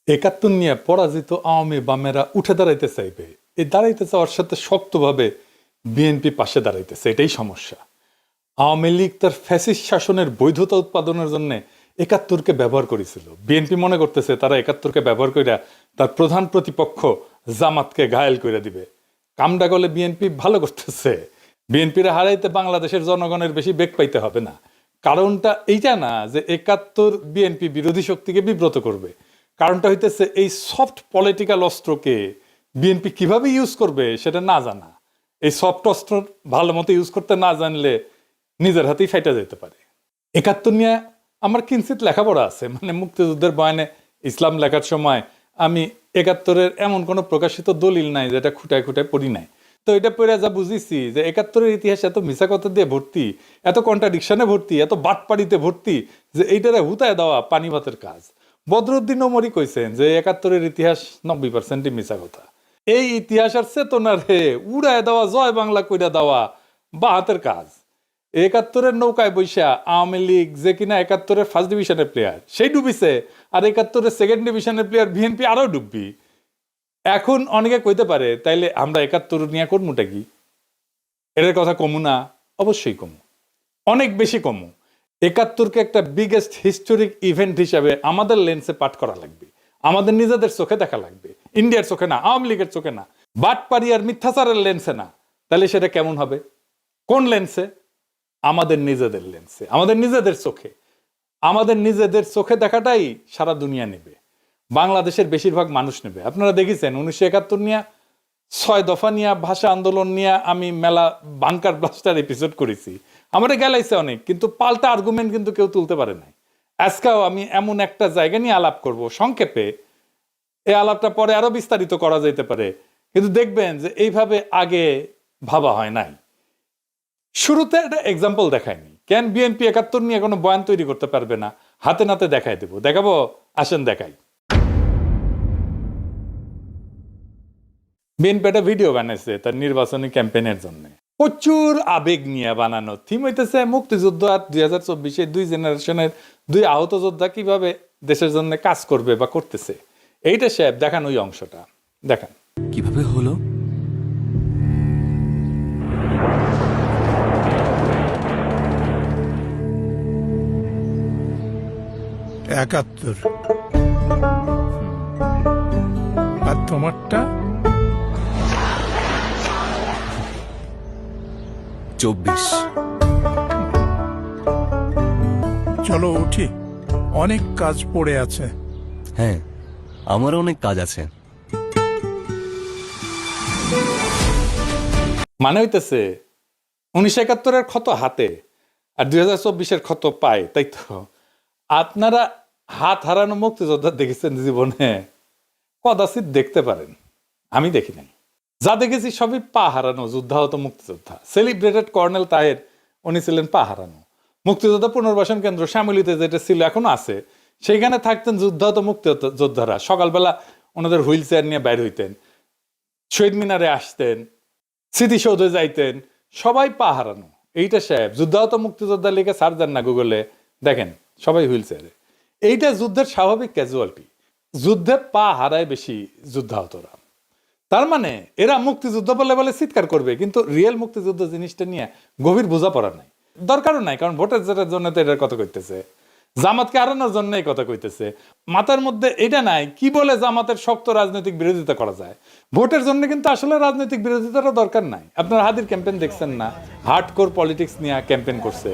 একাত্তর নিয়ে পরাজিত আওয়ামী বামেরা উঠে দাঁড়াইতে চাইবে, এই দাঁড়াইতে চাওয়ার সাথে শক্তভাবে বিএনপি পাশে দাঁড়াইতেছে, এটাই সমস্যা। আওয়ামী লীগ তার ফ্যাসিস্ট শাসনের বৈধতা উৎপাদনের জন্য একাত্তরকে ব্যবহার করেছিল। বিএনপি মনে করতেছে তারা একাত্তরকে ব্যবহার কইরা তার প্রধান প্রতিপক্ষ জামাতকে ঘায়েল করে দিবে। কামডা গলে বিএনপি ভালো করতেছে। বিএনপিরা হারাইতে বাংলাদেশের জনগণের বেশি বেগ পাইতে হবে না। কারণটা এইটা না যে একাত্তর বিএনপি বিরোধী শক্তিকে বিব্রত করবে, কারণটা হইতেছে এই সফট পলিটিক্যাল অস্ত্রকে বিএনপি কিভাবে ইউজ করবে সেটা না জানা। এই সফট অস্ত্র ভালো মতো ইউজ করতে না জানলে নিজের হাতেই ফাইটা যেতে পারে। একাত্তর নিয়ে আমার কিঞ্চিত লেখাপড়া আছে, মানে মুক্তিযুদ্ধের বয়ানে ইসলাম লেখার সময় আমি একাত্তরের এমন কোনো প্রকাশিত দলিল নাই যেটা খুঁটায় খুঁটায় পড়ি নাই। তো এটা পড়ে যা বুঝেছি যে একাত্তরের ইতিহাস এত মিছা কথা দিয়ে ভর্তি, এত কন্ট্রাডিকশনে ভর্তি, এত বাটপাড়িতে ভর্তি যে এইটারে হুতায় দেওয়া পানি ভাতের কাজ। বদরুদ্দিন ওমরই কইছেন যে একাত্তরের ইতিহাস 90% মিছা কথা। এই ইতিহাস আর চেতনারে উড়ায় দেওয়া, জয় বাংলা কইরা দেওয়া বা হাতের কাজ। একাত্তরের নৌকায় বৈশা আওয়ামী লীগ যে কিনা একাত্তরের ফার্স্ট ডিভিশনের প্লেয়ার সেই ডুবিছে, আর একাত্তরের সেকেন্ড ডিভিশনের প্লেয়ার বিএনপি আরো ডুববি। এখন অনেকে কইতে পারে তাইলে আমরা একাত্তর নিয়ে করমুটা কি? এর কথা কমু না? অবশ্যই কমু, অনেক বেশি কমু। একাত্তরকে একটা বিগেস্ট হিস্টোরিক ইভেন্ট হিসাবে আমাদের লেন্সে পাঠ করা লাগবে, আমাদের নিজেদের চোখে দেখা লাগবে, ইন্ডিয়ার চোখে না, আওয়ামী লীগের চোখে না, বাটপাড়ি আর মিথ্যাচারের লেন্সে না। তাহলে সেটা কেমন হবে? কোন লেন্সে? আমাদের নিজেদের লেন্সে, আমাদের নিজেদের চোখে। আমাদের নিজেদের চোখে দেখাটাই সারা দুনিয়া নেবে, বাংলাদেশের বেশিরভাগ মানুষ নেবে। আপনারা দেখেছেন 1971 নিয়ে, 6 দফা নিয়ে, ভাষা আন্দোলন নিয়ে আমি মেলা বাংকার ব্লাস্টার এপিসোড করেছি, আমাদের গেলাইছে অনেক, কিন্তু পাল্টা আর্গুমেন্ট কিন্তু কেউ তুলতে পারে নাই। আজকেও আমি এমন একটা জায়গা নিয়ে আলাপ করব সংক্ষেপে, এই আলাপটা পরে আরো বিস্তারিত করা যেতে পারে, কিন্তু দেখবেন যে এইভাবে আগে ভাবা হয় নাই। শুরুতে একটা এক্সাম্পল দেখায়নি। কেন বিএনপি একাত্তর নিয়ে কোনো বয়ান তৈরি করতে পারবে না? হাতে নাতে দেখাই দেবো, দেখাবো, আসেন দেখাই। বিএনপি একটা ভিডিও বানাইছে তার নির্বাচনী ক্যাম্পেইনের জন্য, প্রচুর আবেগ নিয়ে বানানো। থিম হইতেছে মুক্তিযুদ্ধ আর 2024-এ দুই জেনারেশনের দুই আহত যোদ্ধা কিভাবে দেশের জন্য কাজ করবে বা করতেছে। এইটা সাহেব দেখান, ওই অংশটা দেখান। কিভাবে হলো? একাত্তর। আর তোমারটা? 24। চলো উঠি, অনেক কাজ পড়ে আছে। হ্যাঁ, আমার অনেক কাজ আছে। মানে হইতেছে 1971-এর ক্ষত হাতে আর 2024-এর ক্ষত পায়, তাই তো? আপনারা হাত হারানো মুক্তিযোদ্ধা দেখেছেন জীবনে? কদাচিৎ দেখতে পারেন, আমি দেখি নাই। যা দেখেছি সবই পা হারানো যুদ্ধাহত মুক্তিযোদ্ধা। সেলিব্রেটেড কর্নেল তাহের, উনি ছিলেন পা হারানো। মুক্তিযোদ্ধা পুনর্বাসন কেন্দ্র শ্যামলীতে যেটা ছিল, এখনো আছে, সেইখানে থাকতেন যুদ্ধাহত মুক্তিযোদ্ধারা। সকালবেলা ওনাদের হুইল চেয়ার নিয়ে বাইর হইতেন, শহীদ মিনারে আসতেন, স্মৃতিসৌধে যাইতেন, সবাই পা হারানো। এইটা সাহেব যুদ্ধাহত মুক্তিযোদ্ধা লিখে সার্চ দেন না গুগলে, দেখেন সবাই হুইল চেয়ারে। এইটা যুদ্ধের স্বাভাবিক ক্যাজুয়ালিটি। যুদ্ধে পা হারায় বেশি যুদ্ধাহতরা। তার মানে এরা মুক্তিযুদ্ধ বলে বলে চিৎকার করবে, কিন্তু রিয়েল মুক্তিযুদ্ধ জিনিসটা নিয়ে গভীর বোঝাপড়া নাই, দরকারও নাই। কারণ ভোটের জেতার জন্য তো এটার কথা কইতেছে, জামাতকে হারানোর জন্য এই কথা কইতেছে। মাথার মধ্যে এটা নাই কি বলে জামাতের শক্ত রাজনৈতিক বিরোধিতা করা যায়। ভোটের জন্য কিন্তু আসলে রাজনৈতিক বিরোধিতারও দরকার নাই। আপনারা হাদির ক্যাম্পেইন দেখছেন না? হার্ডকোর পলিটিক্স নিয়ে ক্যাম্পেইন করছে।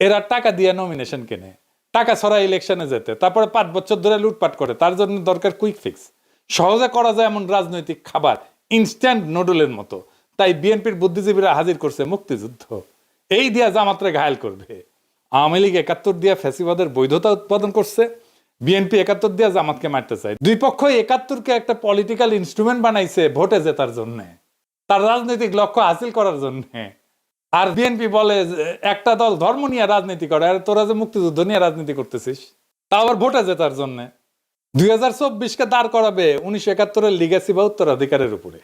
এরা টাকা দিয়ে নমিনেশন কেনে, টাকা ছড়া ইলেকশনে যেতে, তারপরে 5 বছর ধরে লুটপাট করে। তার জন্য দরকার কুইক ফিক্স, সহজে করা যায় এমন রাজনৈতিক খাবার, ইনস্ট্যান্ট নুডলের মতো। তাই বিএনপির বুদ্ধিজীবীরা হাজির করছে মুক্তিযুদ্ধ, এই দিয়া জামাতরে ঘায়েল করবে। আওয়ামী লীগ 71 দিয়া ফ্যাসিবাদের বৈধতা উৎপাদন করছে, বিএনপি 71 দিয়া জামাতকে মারতে চায়। দুই পক্ষই 71-কে একটা পলিটিক্যাল ইনস্ট্রুমেন্ট বানাইছে ভোটে জেতার জন্য, তার রাজনৈতিক লক্ষ্য হাসিল করার জন্য। আর বিএনপি বলে একটা দল ধর্ম নিয়ে রাজনীতি করে, আর তোরা যে মুক্তিযুদ্ধ নিয়ে রাজনীতি করতেছিস, তা আবার ভোটে জেতার জন্য। 2024-কে দাঁড় করাবে 1971-এর লিগ্যাসি বা উত্তরাধিকারের উপরে।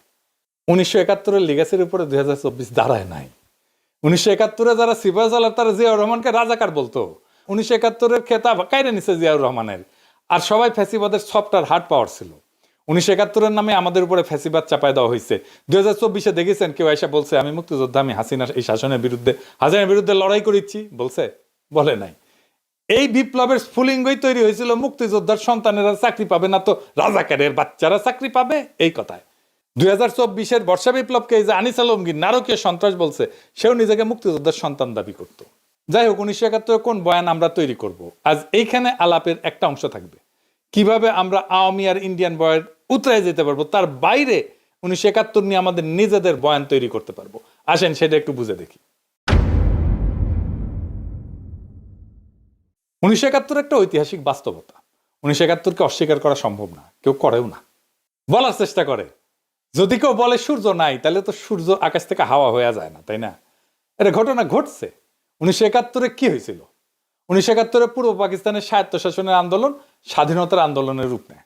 1971-এর লিগ্যাসির উপরে 2024 দাঁড়ায় নাই। 1971-এ যারা সিপাহী সালার, তারা জিয়াউর রহমানকে রাজাকার বলতো। 1971-এর খেতাব কাইরে নিছে জিয়াউর রহমানের। আর সবাই ফ্যাসিবাদের সফট আর হার্ড পাওয়ার ছিল। 1971-এর নামে আমাদের উপরে ফ্যাসিবাদ চাপায় দেওয়া হয়েছে। 2024-এ দেখেছেন কেউ এসে বলছে আমি মুক্তিযোদ্ধা, আমি হাসিনার এই শাসনের বিরুদ্ধে লড়াই করেছি, বলছে? বলে নাই। এই বিপ্লবের স্ফুলিঙ্গই তৈরি হয়েছিল মুক্তিযোদ্ধার সন্তানেরা চাকরি পাবে না তো রাজাকারের বাচ্চারা চাকরি পাবে, এই কথায়। 2024-এর বর্ষা বিপ্লবকে এই যে আনিস আলমগীর নারকীয় সন্ত্রাস বলছে, সেও নিজেকে মুক্তিযোদ্ধার সন্তান দাবি করত। যাই হোক, 1971 কোন বয়ান আমরা তৈরি করব, আজ এইখানে আলাপের একটা অংশ থাকবে। কিভাবে আমরা আওয়ামী আর ইন্ডিয়ান বয়ান উতরায় যেতে পারবো, তার বাইরে 1971 নিয়ে আমাদের নিজেদের বয়ান তৈরি করতে পারবো। আসেন সেটা একটু বুঝে দেখি। 1971 একটা ঐতিহাসিক বাস্তবতা। 1971-কে অস্বীকার করা সম্ভব না, কেউ করেও না। বলার চেষ্টা করে, যদি কেউ বলে সূর্য নাই, তাহলে তো সূর্য আকাশ থেকে হাওয়া হয়ে যায় না, তাই না? এটা ঘটনা ঘটছে। 1971-এ কি হয়েছিল? 1971-এ পূর্ব পাকিস্তানের স্বায়ত্তশাসনের আন্দোলন স্বাধীনতার আন্দোলনের রূপ নেয়।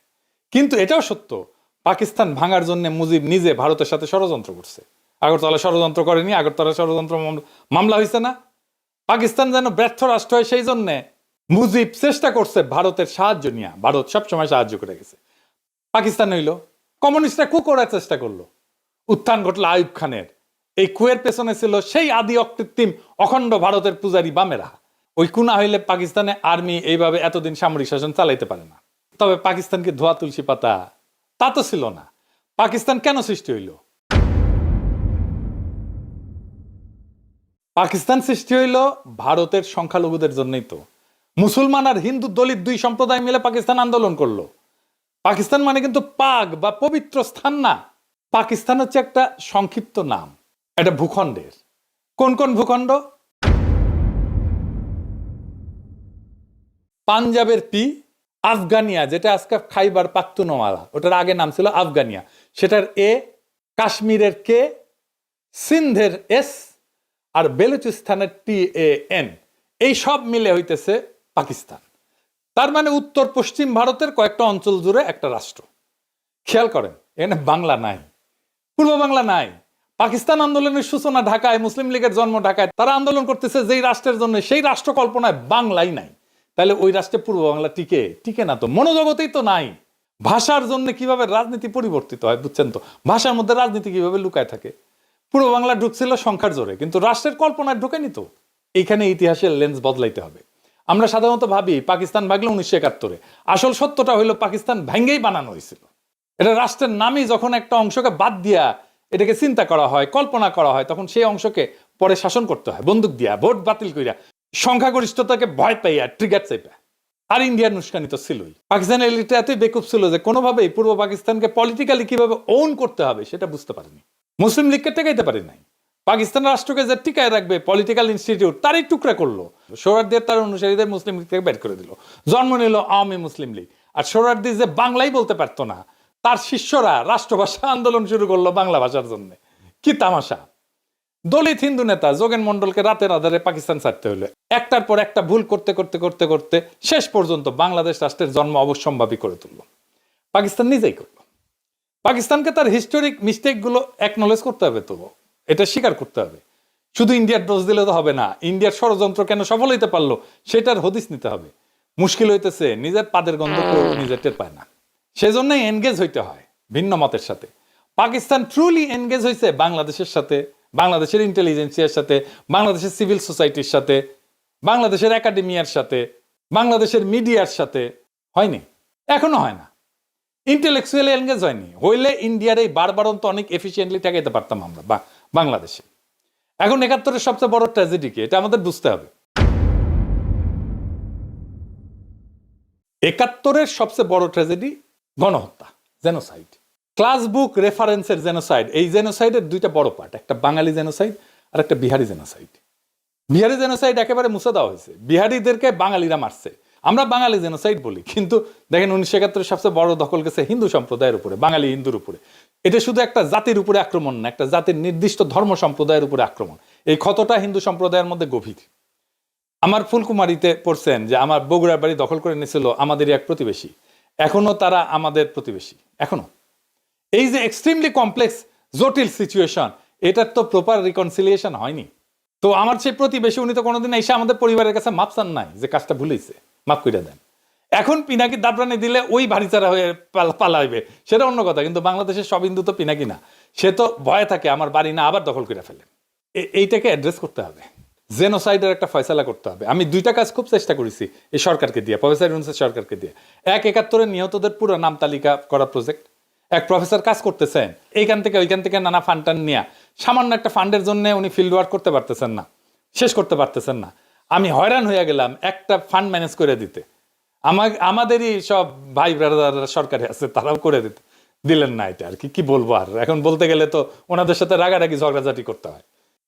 কিন্তু এটাও সত্য, পাকিস্তান ভাঙার জন্য মুজিব নিজে ভারতের সাথে ষড়যন্ত্র করছে। আগরতলা ষড়যন্ত্র করেনি? আগরতলা ষড়যন্ত্র মামলা হয়েছে না? পাকিস্তান যেন ব্যর্থ রাষ্ট্র হয়, সেই জন্যে মুজিব চেষ্টা করছে ভারতের সাহায্য নিয়ে। ভারত সবসময় সাহায্য করে গেছে। পাকিস্তান হইল কমিউনিস্টরা কু করার চেষ্টা করলো, উত্থান ঘটলো আইয়ুব খানের। এই কুয়ের পেছনে ছিল সেই আদি অকৃত্রিম অখণ্ড ভারতের পূজারী বামেরা। ওই কুনা হইলে পাকিস্তানে আর্মি এইভাবে এতদিন সামরিক শাসন চালাইতে পারে না। তবে পাকিস্তানকে ধোয়া তুলসী পাতা তা তো ছিল না। পাকিস্তান কেন সৃষ্টি হইল? পাকিস্তান সৃষ্টি হইল ভারতের সংখ্যালঘুদের জন্যই তো। মুসলমান আর হিন্দু দলিত দুই সম্প্রদায় মিলে পাকিস্তান আন্দোলন করলো। পাকিস্তান মানে কিন্তু পাক বা পবিত্র স্থান না। পাকিস্তান হচ্ছে একটা সংক্ষিপ্ত নাম, এটা ভূখণ্ডের। কোন কোন ভূখণ্ড? পাঞ্জাবের পি, আফগানিয়া যেটা আজকে খাইবার পাখতুনওয়ালা, ওটার আগে নাম ছিল আফগানিয়া, সেটার এ, কাশ্মীরের কে, সিন্ধের এস, আর বেলুচিস্তানের TAN, এই সব মিলে হইতেছে পাকিস্তান। তার মানে উত্তর পশ্চিম ভারতের কয়েকটা অঞ্চল জুড়ে একটা রাষ্ট্র। খেয়াল করেন, এখানে বাংলা নাই, পূর্ব বাংলা নাই। পাকিস্তান আন্দোলনের সূচনা ঢাকায়, মুসলিম লীগের জন্ম ঢাকায়। তারা আন্দোলন করতেছে যেই রাষ্ট্রের জন্য, সেই রাষ্ট্র কল্পনায় বাংলাই নাই। তাহলে ওই রাষ্ট্রে পূর্ব বাংলা টিকে না তো, মনোজগতেই তো নাই। ভাষার জন্য কিভাবে রাজনীতি পরিবর্তিত হয় বুঝছেন তো? ভাষার মধ্যে রাজনীতি কিভাবে লুকায় থাকে। পূর্ব বাংলা ঢুকছিল সংখ্যার জোরে, কিন্তু রাষ্ট্রের কল্পনায় ঢুকেনি তো। এইখানে ইতিহাসের লেন্স বদলাইতে হবে। আমরা সাধারণত ভাবি পাকিস্তান ভাগলো 1971-এ, আসল সত্যটা হইলো পাকিস্তান ভেঙ্গেই বানানো হয়েছিল। এটা রাষ্ট্রের নামই যখন একটা অংশকে বাদ দিয়া এটাকে চিন্তা করা হয়, কল্পনা করা হয়, তখন সেই অংশকে পরে শাসন করতে হয় বন্দুক দিয়া, ভোট বাতিল কইরা, সংখ্যাগরিষ্ঠতাকে ভয় পাইয়া, ট্রিগার চাইপা। আর ইন্ডিয়ার উস্কানি তো ছিলই। পাকিস্তানের এলিটটা এতই বেকুব ছিল যে কোনোভাবেই পূর্ব পাকিস্তানকে পলিটিক্যালি কিভাবে ওন করতে হবে সেটা বুঝতে পারেনি। মুসলিম লীগকে টেকাইতে পারে নাই। পাকিস্তান রাষ্ট্রকে যে টিকায় রাখবে পলিটিক্যাল ইনস্টিটিউট, তারই টুকরা করলো। সোহরাওয়ার্দীর তার অনুসারীদের মুসলিম লীগ থেকে বের করে দিল, জন্ম নিল আওয়ামী মুসলিম লীগ। আর সোহরাওয়ার্দী যে বাংলাই বলতে পারতো না, তার শিষ্যরা রাষ্ট্রভাষা আন্দোলন শুরু করলো বাংলা ভাষার জন্য। কি তামাশা! দলিত হিন্দু নেতা যোগেন মন্ডলকে রাতের আধারে পাকিস্তান ছাড়তে হলো। একটার পর একটা ভুল করতে করতে করতে করতে শেষ পর্যন্ত বাংলাদেশ রাষ্ট্রের জন্ম অবশ্যম্ভাবী করে তুলল। পাকিস্তান নিজেই করলো। পাকিস্তানকে তার হিস্টোরিক মিস্টেক গুলো অ্যাকনলেজ করতে হবে, তো এটা স্বীকার করতে হবে। শুধু ইন্ডিয়ার দোষ দিলে তো হবে না। ইন্ডিয়ার ষড়যন্ত্র কেন সফল হইতে পারলো সেটার হদিস নিতে হবে। মুশকিল হইতেছে নিজের পাদের গন্ধ কেউ নিজের টের পায় না। সেজন্যই এনগেজ হইতে হয় ভিন্ন মতের সাথে। পাকিস্তান ট্রুলি এনগেজ হয়েছে বাংলাদেশের সাথে, বাংলাদেশের ইন্টেলিজেন্সিয়ার সাথে, বাংলাদেশের সিভিল সোসাইটির সাথে, বাংলাদেশের একাডেমিয়ার সাথে, বাংলাদেশের মিডিয়ার সাথে। হয়নি, এখনো হয় না। ইন্টেলেকচুয়ালি এনগেজ হয়নি। হইলে ইন্ডিয়ার এই বারবারন্ত অনেক এফিসিয়েন্টলি ঠেকাইতে পারতাম আমরা বাংলাদেশে। এখন 71-এর সবচেয়ে বড় ট্র্যাজেডি কি, এটা আমাদের বুঝতে হবে। 71-এর সবচেয়ে বড় ট্র্যাজেডি গণহত্যা, জেনোসাইড। ক্লাস বুক রেফারেন্সের জেনোসাইড। এই জেনোসাইডের দুইটা বড় পার্ট, একটা বাঙালি জেনোসাইড আর একটা বিহারি জেনোসাইড। বিহারি জেনোসাইড একেবারে মুছে দেওয়া হয়েছে, বিহারিদেরকে বাঙালিরা মারছে। আমরা বাঙালি জেনোসাইড বলি, কিন্তু দেখেন 1971-এর সবচেয়ে বড় দখল গেছে হিন্দু সম্প্রদায়ের উপরে, বাঙালি হিন্দুর উপরে। এটা শুধু একটা জাতির উপরে আক্রমণ না, একটা জাতির নির্দিষ্ট ধর্ম সম্প্রদায়ের উপরে আক্রমণ। এই ক্ষতটা হিন্দু সম্প্রদায়ের মধ্যে গভীর। আমার ফুলকুমারিতে পড়ছেন যে আমার বগুড়ার বাড়ি দখল করে নিয়েছিল আমাদেরই এক প্রতিবেশী। এখনো তারা আমাদের প্রতিবেশী, এখনো। এই যে এক্সট্রিমলি কমপ্লেক্স জটিল সিচুয়েশন, এটার তো প্রপার রিকনসিলিয়েশন হয়নি। তো আমার সেই প্রতিবেশী, উনি তো কোনোদিন এসে আমাদের পরিবারের কাছে মাপ চান নাই যে কাজটা ভুলেছে, মাফ করে দেন। এখন পিনাকি দাবরানি দিলে ওই ভারিচারা হয়ে পালাইবে, সেটা অন্য কথা। কিন্তু বাংলাদেশের সব হিন্দু তো পিনাকি না, সে তো ভয়ে থাকে আমার বাড়ি না আবার দখল করে ফেলে। এইটাকে অ্যাড্রেস করতে হবে, জেনোসাইডের একটা ফয়সালা করতে হবে। আমি দুইটা কাজ খুব চেষ্টা করেছি এই সরকারকে দিয়ে, প্রফেসর ইউনূসের সরকারকে দিয়ে। ১/৭১ নিহতদের পুরো নাম তালিকা করা প্রজেক্ট, এক প্রফেসর কাজ করতেছেন এইখান থেকে ওইখান থেকে নানা ফান্ড টান নিয়ে, সামান্য একটা ফান্ডের জন্য উনি ফিল্ড ওয়ার্ক করতে পারতেছেন না, শেষ করতে পারতেছেন না। আমি হয়রান হয়ে গেলাম একটা ফান্ড ম্যানেজ করে দিতে। আমাদেরই সব ভাই ব্রাদার সরকারে আছে, তারাও করে দিলেন না। এটা আর কি বলবো, আর এখন বলতে গেলে তো ওনাদের সাথে রাগারাগি ঝগড়াঝাটি করতে হয়।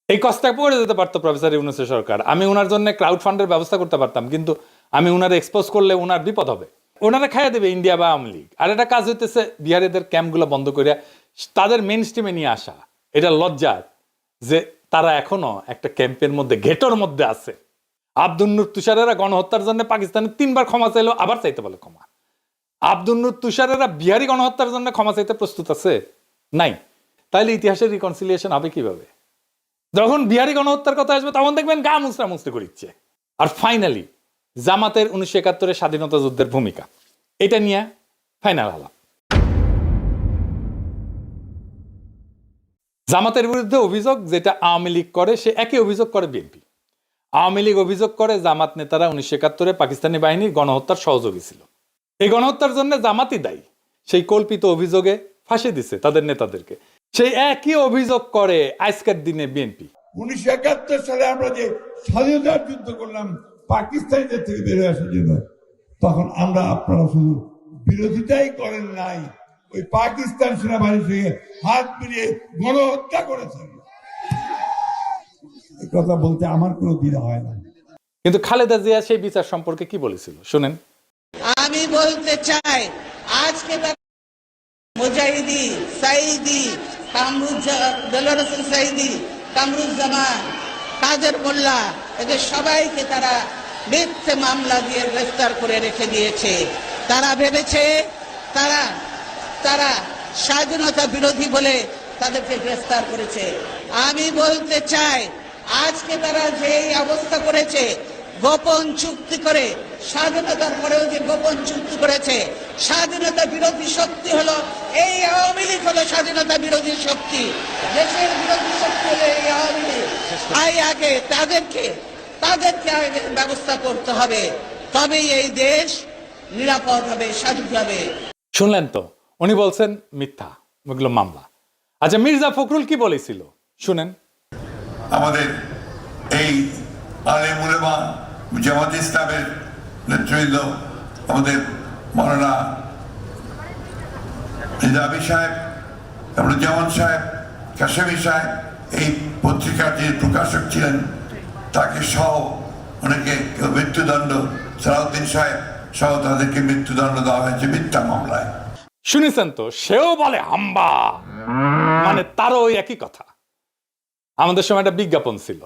এই কষ্টটা পড়ে যেতে পারতো প্রফেসর ইউনূসের সরকার, আমি ওনার জন্য ক্রাউড ফান্ডের ব্যবস্থা করতে পারতাম, কিন্তু আমি ওনারা এক্সপোজ করলে ওনার বিপদ হবে, ওনারা খাইয়া দেবে ইন্ডিয়া বা আওয়ামী লীগ। আর এটা কাজ হইতেছে বিহারিদের ক্যাম্পগুলো বন্ধ করে তাদের মেইন স্ট্রিমে নিয়ে আসা। এটা লজ্জার যে তারা এখনো একটা ক্যাম্পের মধ্যে, ঘেটোর মধ্যে আছে। আব্দুল নূর তুষারেরা গণহত্যার জন্য পাকিস্তানে 3বার ক্ষমা চাইলো, আবার চাইতে বলে ক্ষমা। আব্দুল নূর তুষারেরা বিহারি গণহত্যার জন্য ক্ষমা চাইতে প্রস্তুত আছে? নাই। তাইলে ইতিহাসের রিকনসিলিয়েশন হবে কিভাবে? যখন বিহারি গণহত্যার কথা আসবে তখন দেখবেন গা মুচড়া মুচড়ি করিচ্ছে। আর ফাইনালি জামাতের 1971 স্বাধীনতা যুদ্ধের ভূমিকা, এটা নিয়ে ফাইনাল আলাপ। জামাতের বিরুদ্ধে অভিযোগ যেটা আওয়ামী লীগ করে, সে একই অভিযোগ করে বিএনপি। আওয়ামী লীগ অভিযোগ করে জামাত নেতারা 1971 পাকিস্তানি বাহিনীর গণহত্যার সহযোগী ছিল, এই গণহত্যার জন্য জামাতই দায়ী। সেই কল্পিত অভিযোগে ফাঁসি দিছে তাদের নেতাদেরকে। সেই একই অভিযোগ করে আজকের দিনে বিএনপি। 1971 সালে আমরা যে স্বাধীনতার যুদ্ধ করলাম পাকিস্তানিদের থেকে বেরোয় আসার জন্য, তখন আমরা আপনারা শুধু বিরোধিতাই করেন নাই, ওই পাকিস্তান সেনাবাহিনীর সঙ্গে হাত মিলিয়ে গণহত্যা করেছেন। এই কথা বলতে আমার কোনো দ্বিধা হয় না। কিন্তু খালেদা জিয়া সেই বিচার সম্পর্কে কি বলেছিল শুনেন। আমি বলতে চাই, আজকে মুজাহিদি, সাইদি, দেলোয়ার হোসেন সাইদি, কামরুজ্জামান, কাদের মোল্লা, এদের সবাইকে তারা মিথ্যে মামলা দিয়ে গ্রেফতার করে রেখে দিয়েছে। তারা ভেবেছে তারা স্বাধীনতা বিরোধী বলে তাদেরকে গ্রেফতার করেছে। আমি বলতে চাই, আজকে তারা যে অবস্থা করেছে, গোপন চুক্তি করে, স্বাধীনতার পরেও যে গোপন চুক্তি করেছে, স্বাধীনতা বিরোধী শক্তি হলো এই আওয়ামী লীগ, হলো স্বাধীনতা বিরোধী শক্তি, দেশের বিরোধী শক্তি হলো এই আওয়ামী লীগ। আগে তাদেরকে আগে ব্যবস্থা করতে হবে, তবেই এই দেশ নিরাপদ হবে, স্বাধীন হবে। শুনলেন তো, উনি বলছেন মিথ্যা ওগুলো মামলা। আচ্ছা, মির্জা ফখরুল কি বলেছিল শুনেন। আমাদের এই আলেম উলেমা জামাত ইসলামের নেতৃবৃন্দ, আমাদের মাওলানা নিজামী সাহেব, জামান সাহেব, কাশেমী সাহেব, এই পত্রিকার যে প্রকাশক ছিলেন তাকে সহ অনেকে মৃত্যুদণ্ড, সালাউদ্দিন সাহেব সহ তাদেরকে মৃত্যুদণ্ড দেওয়া হয়েছে মিথ্যা মামলায়। শুনেছেন তো, সেও বলে হাম্বা, মানে তারও ওই একই কথা। আমাদের সময় একটা বিজ্ঞাপন ছিল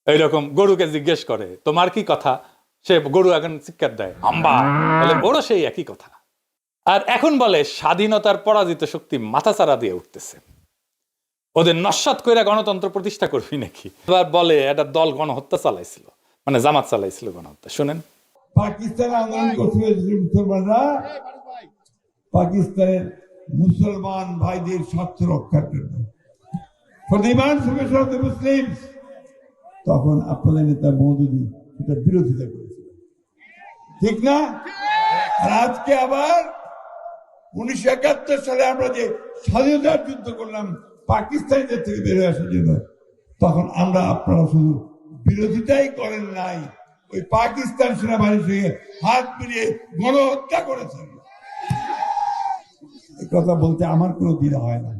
এইরকম, গরুকে জিজ্ঞেস করে তোমার কি কথা, সে গরু এখন চিৎকার দেয় হাম্বা, বলে ওরও সেই একই কথা। আর এখন বলে স্বাধীনতার পরাজিত শক্তি মাথাচাড়া দিয়ে উঠতেছে, ওদের নস্যাৎ করে গণতন্ত্র প্রতিষ্ঠা করবি নাকি। এবার বলে একটা দল গণহত্যা চালাইছিল, মানে জামাত চালাইছিল গণহত্যা। শুনেন, পাকিস্তানে আন্দোলন করতে মুসলমানরা পাকিস্তানের মুসলমান ভাইদের স্বার্থ রক্ষার জন্য, মুসলিম, তখন আপনাদের নেতা মওদুদি এটা বিরোধিতা করেছিল, ঠিক না? আর আজকে আবার 1971 সালে আমরা যে স্বাধীনতার যুদ্ধ করলাম পাকিস্তানিদের থেকে বেরোয় আসার জন্য, তখন আমরা আপনারা শুধু বিরোধিতাই করেন নাই, ওই পাকিস্তান সেনাবাহিনীর সঙ্গে হাত মিলিয়ে গণহত্যা করেছেন। এই কথা বলতে আমার কোনো দ্বিধা হয় না।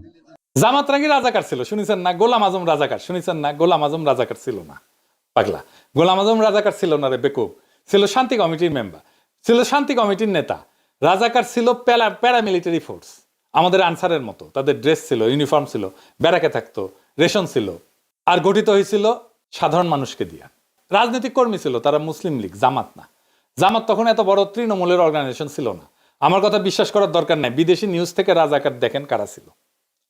জামাত নাকি রাজাকার ছিল, শুনেছেন না? গোলাম আজম রাজাকার, শুনেছেন না? গোলাম আজম রাজাকার ছিল না, পাগলা। গোলাম আজম রাজাকার ছিল না রে বেকুব, ছিল শান্তি কমিটির মেম্বার, ছিল শান্তি কমিটির নেতা। রাজাকার ছিল প্যারামিলিটারি ফোর্স, আমাদের আনসারের মতো। তাদের ড্রেস ছিল, ইউনিফর্ম ছিল, ব্যারাকে থাকতো, রেশন ছিল, আর গঠিত হয়েছিল সাধারণ মানুষকে দিয়া। রাজনৈতিক কর্মী ছিল তারা, মুসলিম লীগ, জামাত না। জামাত তখন এত বড় তৃণমূলের অর্গানাইজেশন ছিল না। আমার কথা বিশ্বাস করার দরকার নাই, বিদেশি নিউজ থেকে রাজাকার দেখেন কারা ছিল,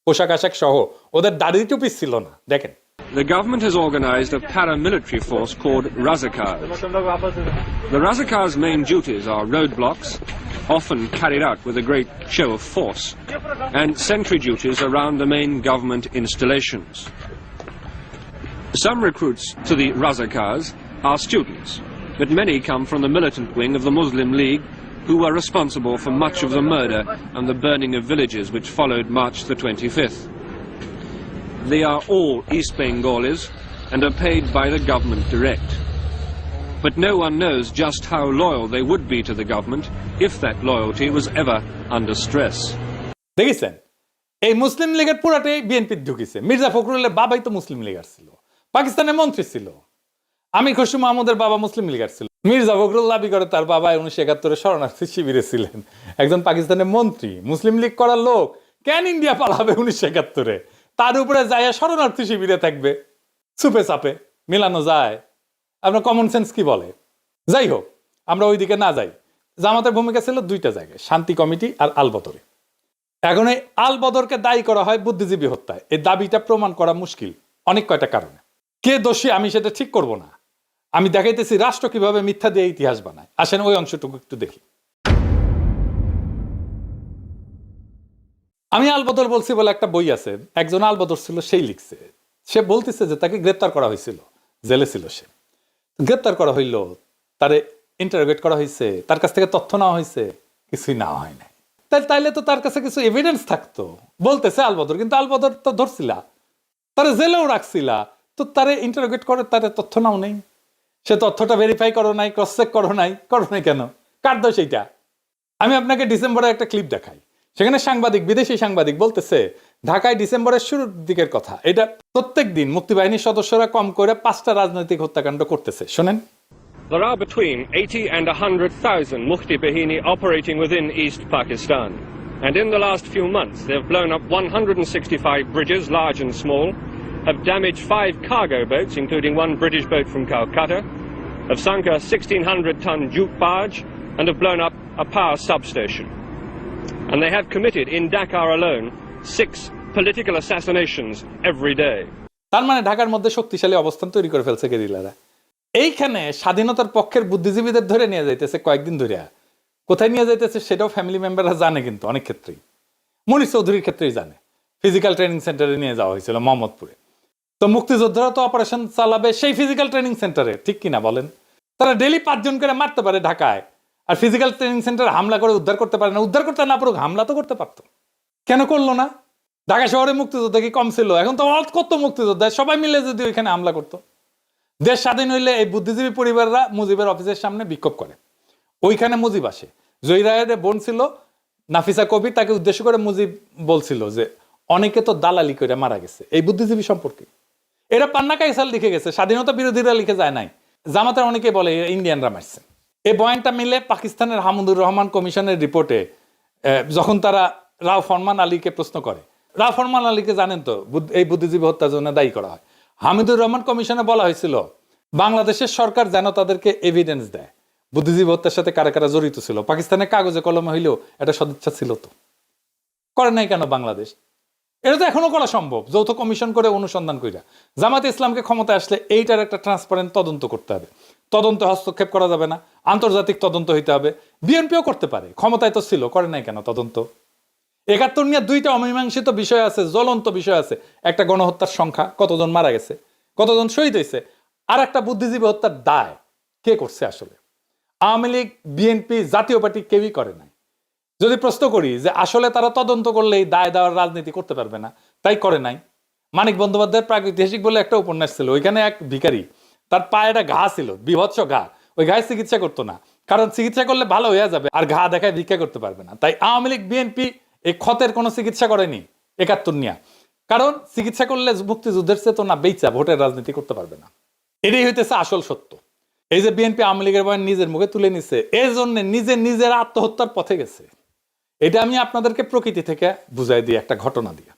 পোশাক আশাক সহ, ওদের দাড়ি টুপি ছিল না, দেখেন। the government has organized a paramilitary force called Razakars. The Razakars' main duties are roadblocks, often carried out with a great show of force, and sentry duties around the main government installations. Some recruits to the Razakars are students, but many come from the militant wing of the Muslim League, who were responsible for much of the murder and the burning of villages which followed March the 25th. They are all East Bengalis and are paid by the government direct. But no one knows just how loyal they would be to the government if that loyalty was ever under stress. দেখেছেন এই মুসলিম লীগের পুরাটাই BNP ঢুকিছে। Mirza ফখরুলের বাবাই তো মুসলিম লীগার ছিল, পাকিস্তানের মন্ত্রী ছিল। আমির খসরু মাহমুদের বাবা মুসলিম লীগার ছিল। মির্জা ফখরুল দাবি করে তার বাবা 1971 শরণার্থী শিবিরে ছিলেন, একজন পাকিস্তানের মন্ত্রী। মুসলিম লীগ করার লোক কেন ইন্ডিয়া পালাবে 1971-এ? তার উপরে যায় শরণার্থী শিবিরে থাকবে। সুপে চাপে মিলানো যায়? আপনার কমন সেন্স কি বলে? যাই হোক, আমরা ওইদিকে না যাই। জামাতের ভূমিকা ছিল দুইটা জায়গায়, শান্তি কমিটি আর আলবদরে। এখন এই আলবদরকে দায়ী করা হয় বুদ্ধিজীবী হত্যায়। এই দাবিটা প্রমাণ করা মুশকিল অনেক কয়টা কারণে। কে দোষী আমি সেটা ঠিক করব না, আমি দেখাইতেছি রাষ্ট্র কিভাবে মিথ্যা দিয়ে ইতিহাস বানায়। আসেন ওই অংশটুকু একটু দেখি। আমি আলবদর বলছি বলে একটা বই আছে, একজন আলবদর ছিল সেই লিখছে। সে বলতেছে যে তাকে গ্রেপ্তার করা হয়েছিল, জেলে ছিল সে। গ্রেপ্তার করা হইল, তারে ইন্টারোগেট করা হয়েছে, তার কাছ থেকে তথ্য নেওয়া হয়েছে, কিছুই নেওয়া হয় নাই। তাইলে তো তার কাছে কিছু এভিডেন্স থাকতো, বলতেছে আলবদর। কিন্তু আলবদর তো ধরছিলা, তারে জেলেও রাখছিলা, তো তারে ইন্টারোগেট করে তারে তথ্য নাও নেই। সে তথ্যটা ভেরিফাই করো নাই, ক্রস চেক করো নাই কেন? কার দোষ এইটা? আমি আপনাকে ডিসেম্বরে একটা ক্লিপ দেখাই। সেখানে সাংবাদিক, বিদেশি সাংবাদিক বলতেছে ঢাকায় ডিসেম্বরের শুরুর দিকের কথা, এটা প্রত্যেক দিন মুক্তিবাহিনীর সদস্যরা কম করে 5টা রাজনৈতিক হত্যাকাণ্ড করতেছে। শোনেন, There are between 80 and 100,000 Mufti Bahini operating within East Pakistan. And in the last few months, they've blown up 165 bridges, large and small, have damaged 5 cargo boats, including one British boat from Calcutta, have sunk a 1,600-ton jute barge, and have blown up a power substation. And they have committed, in Dakar alone, 6 political assassinations every day. তার মানে ঢাকার মধ্যে শক্তিশালী অবস্থান তৈরি করে ফেলছে গেরিলারা। এইখানে স্বাধীনতার পক্ষের বুদ্ধিজীবীদের ধরে নিয়ে যাইতেছে কয়েকদিন ধরে। কোথায় নিয়ে যাইতেছে সেটাও ফ্যামিলি মেম্বাররা জানে, কিন্তু অনেক ক্ষেত্রেই, মনির চৌধুরীর ক্ষেত্রেই জানে। ফিজিক্যাল ট্রেনিং সেন্টারে নিয়ে যাওয়া হয়েছিল মোহাম্মদপুরে। তো মুক্তিযোদ্ধারা তো অপারেশন চালাবে সেই ফিজিক্যাল ট্রেনিং সেন্টারে, ঠিক কিনা বলেন? তারা ডেলি 5 জন করে মারতে পারে ঢাকায়, আর ফিজিক্যাল ট্রেনিং সেন্টারে হামলা করে উদ্ধার করতে পারে না। উদ্ধার করতে না পারুক, হামলা তো করতে পারতো, কেন করলো না? ঢাকা শহরে মুক্তিযোদ্ধা কি কম ছিল? এখন তো কত মুক্তিযোদ্ধা, সবাই মিলে যদি ওইখানে হামলা করতো। দেশ স্বাধীন হইলে এই বুদ্ধিজীবী পরিবাররা মুজিবের অফিসের সামনে বিক্ষোভ করে। ওইখানে মুজিব আসে। জহিরায়ের বোন ছিল নাফিসা কবি, তাকে উদ্দেশ্য করে মুজিব বলছিল যে অনেকে তো দালালি করে মারা গেছে এই বুদ্ধিজীবী সম্পর্কে। এরা পান্না কাইসাল লিখে গেছে, স্বাধীনতা বিরোধীরা লিখে যায় নাই। জামাতের অনেকে বলে ইন্ডিয়ানরা মারছে। এই বয়ানটা মিলে পাকিস্তানের হামুদুর রহমান কমিশনের রিপোর্টে যখন তারা রাও ফরমান আলীকে প্রশ্ন করে, রাও ফরমান আলীকে জানেন তো এই বুদ্ধিজীবী হত্যার জন্য দায়ী করা হয়। হামিদুর রহমান কমিশনে বলা হয়েছিল বাংলাদেশের সরকার যেন তাদেরকে এভিডেন্স দেয় বুদ্ধিজীবী হত্যার সাথে কারা কারা জড়িত ছিল। পাকিস্তানের কাগজে কলমে হইলেও এটা সদিচ্ছা ছিল, তো করে নাই কেন বাংলাদেশ? এটা তো এখনো করা সম্ভব, যৌথ কমিশন করে অনুসন্ধান কইরা। জামাতে ইসলামকে ক্ষমতায় আসলে এইটার একটা ট্রান্সপারেন্ট তদন্ত করতে হবে। তদন্তে হস্তক্ষেপ করা যাবে না, আন্তর্জাতিক তদন্ত হইতে হবে। বিএনপিও করতে পারে, ক্ষমতায় তো ছিল, করে নাই কেন তদন্ত? 71 নিয়ে 2টা অমীমাংসিত বিষয় আছে, জ্বলন্ত বিষয় আছে। একটা গণহত্যার সংখ্যা, কতজন মারা গেছে, কতজন শহীদ হয়েছে, আর একটা বুদ্ধিজীবী হত্যার দায় কে করছে আসলে। আওয়ামী লীগ, বিএনপি, জাতীয় পার্টি কেউই করে নাই। যদি প্রশ্ন করি যে আসলে তারা তদন্ত করলে এই দায় দেওয়ার রাজনীতি করতে পারবে না, তাই করে নাই। মানিক বন্দ্যোপাধ্যায়ের প্রাগৈতিহাসিক বলে একটা উপন্যাস ছিল, ওইখানে এক ভিখারি, তার পায়ে একটা ঘা ছিল, বিভৎস ঘা। ওই ঘায়ে চিকিৎসা করতো না, কারণ চিকিৎসা করলে ভালো হয়ে যাবে, আর ঘা দেখায় ভিক্ষা করতে পারবে না। তাই আওয়ামী লীগ, বিএনপি এই ক্ষতের কোনো চিকিৎসা করেনি 71 নিয়ে, কারণ চিকিৎসা করলে মুক্তিযুদ্ধের চেতনা বেচা ভোটের রাজনীতি করতে পারবে না। এটাই হইতেছে আসল সত্য। এই যে বিএনপি আওয়ামী লীগের বয়ান নিজের মুখে তুলে নিছে, এর জন্য নিজের আত্মহত্যার পথে গেছে। এটা আমি আপনাদেরকে প্রকৃতি থেকে বুঝাই দিই একটা ঘটনা দিয়ে,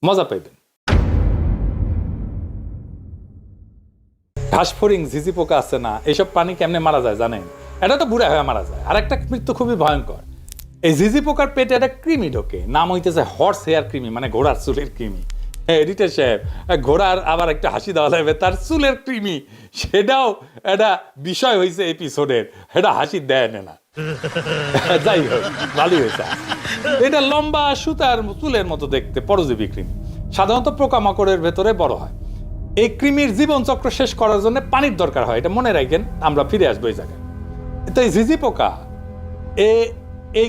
মজা পাইবেন। ঘাসফড়িং, ঝিঝি পোকা আছে না, এইসব প্রাণী কেমনে মারা যায় জানেন? এটা তো বুড়া হয়ে মারা যায়। আর একটা মৃত্যু খুবই ভয়ঙ্কর। এই ঝিঝি পোকার পেটে একটা কৃমি ঢোকে, নাম হইতেছে হর্স হেয়ার কৃমি, মানে ঘোড়ার চুলের কৃমি। এডিটর সাহেব, ঘোড়ার আবার একটা হাসি দেওয়া লাগবে, তার চুলের কৃমি, সেটাও একটা বিষয় হয়েছে এপিসোডের, এটা হাসি দেয় না। যাই হোক, ভালোই হয়েছে। এটা লম্বা সুতার চুলের মতো দেখতে, পরজীবী কৃমি, সাধারণত পোকামাকড়ের ভেতরে বড় হয়। এই কৃমির জীবনচক্র শেষ করার জন্য পানির দরকার হয়, এটা মনে রাখেন, আমরা ফিরে আসবো এই জায়গায়। তো এই ঝিঝি পোকা, এই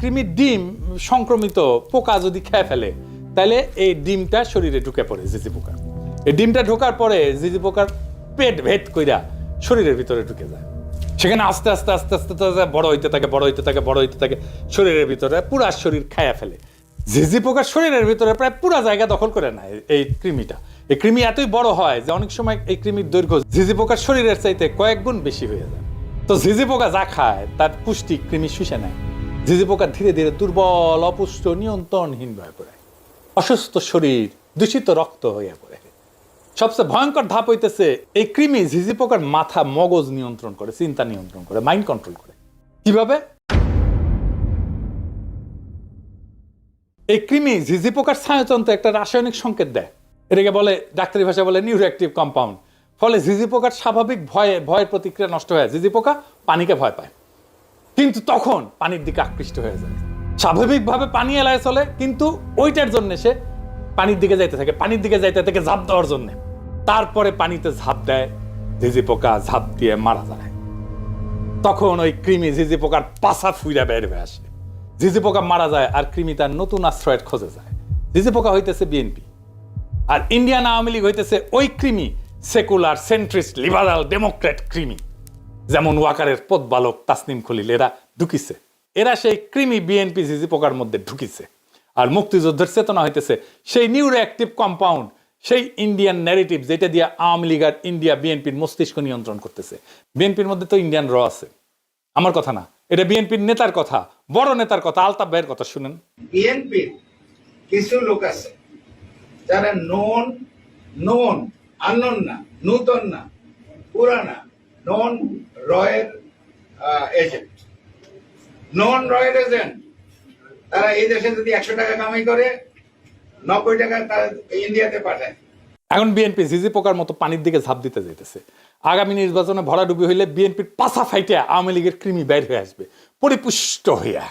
কৃমির ডিম সংক্রমিত পোকা যদি খেয়ে ফেলে, তাহলে এই ডিমটা শরীরে ঢুকে পড়ে ঝিঝি পোকার। এই ডিমটা ঢোকার পরে ঝিঝি পোকার পেট ভেদ কইরা শরীরের ভিতরে ঢুকে যায়। সেখানে আস্তে আস্তে আস্তে আস্তে বড় হইতে থাকে, শরীরের ভিতরে পুরা শরীর খায়া ফেলে। ঝিঝি পোকার শরীরের ভিতরে প্রায় পুরা জায়গা দখল করে নেয় এই কৃমিটা। এই কৃমি এতই বড় হয় যে অনেক সময় এই কৃমির দৈর্ঘ্য ঝিঝি পোকার শরীরের চাইতে কয়েক গুণ বেশি হয়ে যায়। তো ঝিঝি পোকা যা খায় তার পুষ্টি কৃমি শুষে নেয়। ঝিঝি পোকা ধীরে ধীরে দুর্বল, অপুষ্ট, নিয়ন্ত্রণহীন হয়ে পড়ে, অসুস্থ শরীর, দূষিত রক্ত হয়ে পড়ে। সবচেয়ে ভয়ঙ্কর ধাপ হইতেছে, এই কৃমি ঝিঝি পোকার মাথা, মগজ নিয়ন্ত্রণ করে, চিন্তা নিয়ন্ত্রণ করে, মাইন্ড কন্ট্রোল করে। কিভাবে? এই কৃমি ঝিঝি পোকার স্নায়ুতন্ত্রে একটা রাসায়নিক সংকেত দেয়, এটাকে বলে, ডাক্তারি ভাষায় বলে নিউরোঅ্যাক্টিভ কম্পাউন্ড। ফলে ঝিঝি পোকার স্বাভাবিক ভয়ের প্রতিক্রিয়া নষ্ট হয়ে, ঝিঝি পোকা পানিকে ভয় পায়, কিন্তু তখন পানির দিকে আকৃষ্ট হয়ে যায়। স্বাভাবিকভাবে পানি এলায় চলে, কিন্তু ওইটার জন্য সে পানির দিকে যাইতে থাকে, ঝাঁপ দেওয়ার জন্য। তারপরে পানিতে ঝাঁপ দেয়, ঝিঝি পোকা ঝাঁপ দিয়ে মারা যায়। তখন ওই কৃমি ঝিঝি পোকার পাছা ফুইরা বের হয়ে আসে, ঝিঝি পোকা মারা যায়, আর কৃমি তার নতুন আশ্রয়ের খোঁজে যায়। ঝিঝি পোকা হইতেছে বিএনপি, আর ইন্ডিয়ান আওয়ামী লীগ হইতেছে ওই কৃমি, সেকুলার, সেন্ট্রিস্ট, লিবারাল, ডেমোক্রেট কৃমি, যেমন ওয়াকারের পথবালক তাসনিম খলিল, এরা ঢুকিছে। এরা সেই কৃমি বিএনপি ঝিঝি পোকার মধ্যে ঢুকিছে। আর মুক্তিযুদ্ধের চেতনা হইতেছে সেই নিউরোঅ্যাক্টিভ কম্পাউন্ড, সেই ইন্ডিয়ান ন্যারেটিভ, যেটা দিয়ে আওয়ামী লীগ আর ইন্ডিয়া বিএনপির মস্তিষ্ক নিয়ন্ত্রণ করতেছে। বিএনপির মধ্যে তো ইন্ডিয়ান র আছে, আমার কথা না, এটা বিএনপির নেতার কথা, বড় নেতার কথা, আলতাফ ভাইয়ের কথা শুনেন। বিএনপির কিছু লোক আছে যারা নন আননোন না, নূতন না, পুরানা, নন রয়ের এজেন্ট, তারা এই দেশে যদি 100 টাকা কামাই করে, 90 টাকা তারা ইন্ডিয়াতে পাঠায়। এখন বিএনপি ঝিঝি পোকার মতো পানির দিকে ঝাঁপ দিতে যেতেছে। আগামী নির্বাচনে ভরাডুবি হইলে বিএনপির পাছা ফাইটে আওয়ামী লীগের কৃমি বের হয়ে আসবে, পরিপুষ্ট হইয়া।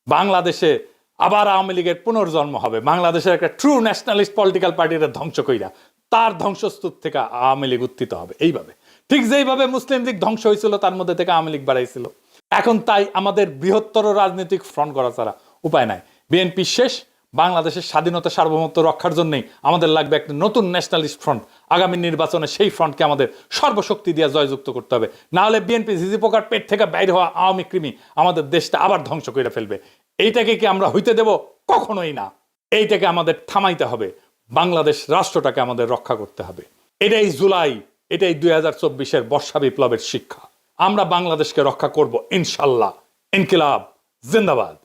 বাংলাদেশে আবার আওয়ামী লীগের পুনর্জন্ম হবে, বাংলাদেশের একটা ট্রু ন্যাশনালিস্ট পলিটিক্যাল পার্টির ধ্বংস কইরা তার ধ্বংসস্তূপ থেকে আওয়ামী লীগ উত্থিত হবে। এইভাবে, ঠিক যেইভাবে মুসলিম লীগ ধ্বংস হয়েছিল, তার মধ্যে থেকে আওয়ামী লীগ বাড়াইছিল। এখন তাই আমাদের বৃহত্তর রাজনৈতিক ফ্রন্ট করা ছাড়া উপায় নাই। বিএনপি শেষ, বাংলাদেশের স্বাধীনতা সার্বভৌমত্ব রক্ষার জন্যই আমাদের লাগবে একটা নতুন ন্যাশনালিস্ট ফ্রন্ট। আগামী নির্বাচনে সেই ফ্রন্টকে আমাদের সর্বশক্তি দিয়ে জয়যুক্ত করতে হবে, না হলে বিএনপি ঝিঝি পোকার পেট থেকে বাইরে হওয়া আওয়ামী কৃমি আমাদের দেশটা আবার ধ্বংস করে ফেলবে। এইটাকে কি আমরা হইতে দেব? কখনোই না। এইটাকে আমাদের থামাইতে হবে, বাংলাদেশ রাষ্ট্রটাকে আমাদের রক্ষা করতে হবে। এটাই জুলাই, এটাই 2024-এর বর্ষা বিপ্লবের শিক্ষা। আমরা বাংলাদেশকে রক্ষা করব ইনশাল্লাহ। ইনকিলাব জিন্দাবাদ।